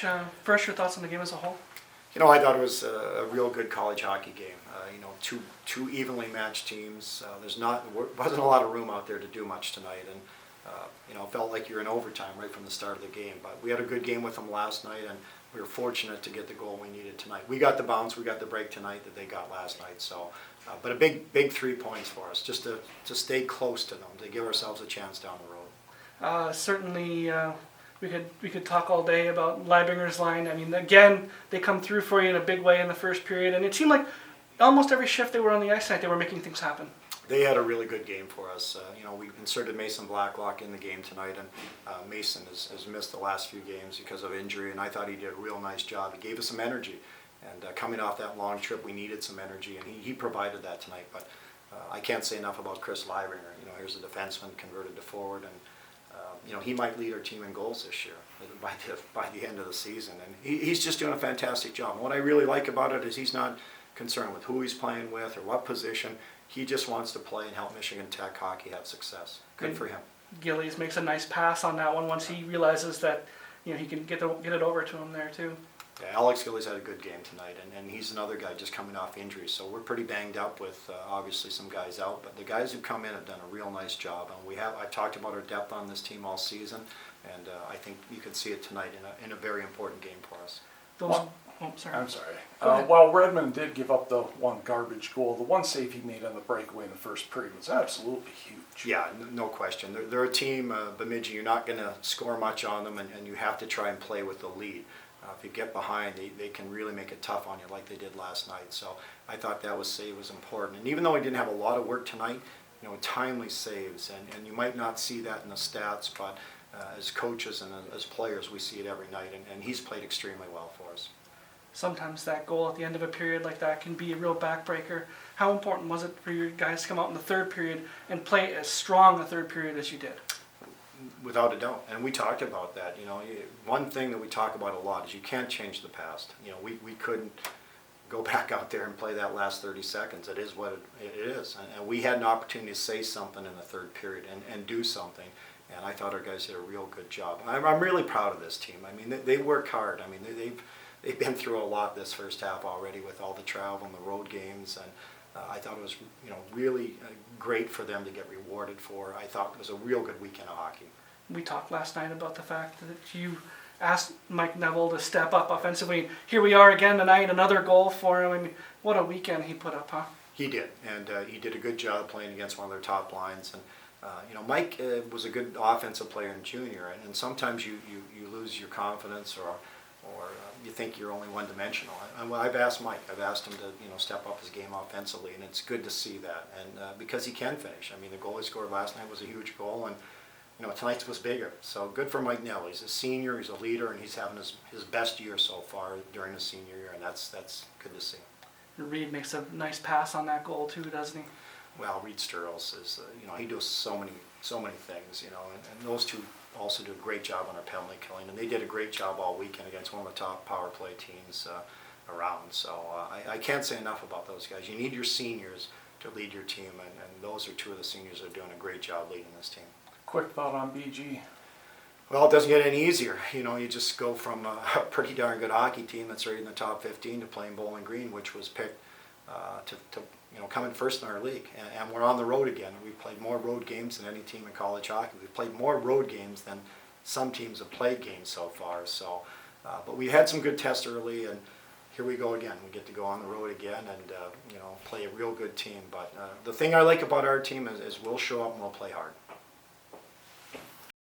Coach, first your thoughts on the game as a whole? I thought it was a real good college hockey game. Two evenly matched teams. Wasn't a lot of room out there to do much tonight, and felt like you're in overtime right from the start of the game. But we had a good game with them last night, and we were fortunate to get the goal we needed tonight. We got the bounce, we got the break tonight that they got last night. So, but a big 3 points for us, just to stay close to them, to give ourselves a chance down the road. Certainly, we could talk all day about Leibinger's line. I mean, again, they come through for you in a big way in the first period, and it seemed like almost every shift they were on the ice tonight, they were making things happen. They had a really good game for us. We inserted Mason Blacklock in the game tonight, and Mason has missed the last few games because of injury, and I thought he did a real nice job. He gave us some energy, and coming off that long trip, we needed some energy, and he provided that tonight. But I can't say enough about Chris Leibinger. Here's a defenseman converted to forward, and he might lead our team in goals this year by the end of the season, and he's just doing a fantastic job. And what I really like about it is he's not concerned with who he's playing with or what position. He just wants to play and help Michigan Tech hockey have success. Good for him. Gillies makes a nice pass on that one once he realizes that he can get it over to him there too. Yeah, Alex Gillies had a good game tonight, and he's another guy just coming off injury. So we're pretty banged up with obviously some guys out, but the guys who come in have done a real nice job. And I've talked about our depth on this team all season, and I think you can see it tonight in a very important game for us. Sorry. I'm sorry. While Redmond did give up the one garbage goal, the one save he made on the breakaway in the first period was absolutely huge. Yeah, no question. They're a team, Bemidji, you're not going to score much on them, and you have to try and play with the lead. If you get behind, they can really make it tough on you like they did last night. So I thought that save was important. And even though he didn't have a lot of work tonight, timely saves, and you might not see that in the stats, but as coaches and as players, we see it every night, and he's played extremely well for us. Sometimes that goal at the end of a period like that can be a real backbreaker. How important was it for you guys to come out in the third period and play as strong a third period as you did? Without a doubt, and we talked about that. One thing that we talk about a lot is you can't change the past. We couldn't go back out there and play that last 30 seconds. It is what it is, and we had an opportunity to say something in the third period and do something. And I thought our guys did a real good job. I'm really proud of this team. I mean, they work hard. I mean, they've been through a lot this first half already with all the travel and the road games, and I thought it was really great for them to get rewarded for. I thought it was a real good weekend of hockey. We talked last night about the fact that you asked Mike Neville to step up offensively. Here we are again tonight, another goal for him. I mean, what a weekend he put up, huh? He did, and he did a good job playing against one of their top lines. And Mike was a good offensive player in junior, and sometimes you lose your confidence or you think you're only one-dimensional. I've asked Mike. I've asked him to step up his game offensively, and it's good to see that. And because he can finish. I mean, the goal he scored last night was a huge goal, and tonight's was bigger. So good for Mike Nell. He's a senior. He's a leader, and he's having his best year so far during his senior year, and that's good to see. Reed makes a nice pass on that goal too, doesn't he? Well, Reed Sturls is he does so many things, and those two also do a great job on our penalty killing, and they did a great job all weekend against one of the top power play teams around. So I can't say enough about those guys. You need your seniors to lead your team, and those are two of the seniors that are doing a great job leading this team. Quick thought on BG. Well, it doesn't get any easier. You just go from a pretty darn good hockey team that's right in the top 15 to playing Bowling Green, which was picked to coming first in our league. And we're on the road again. We've played more road games than any team in college hockey. We've played more road games than some teams have played games so far. So, but we had some good tests early, and here we go again. We get to go on the road again and play a real good team. But the thing I like about our team is we'll show up and we'll play hard.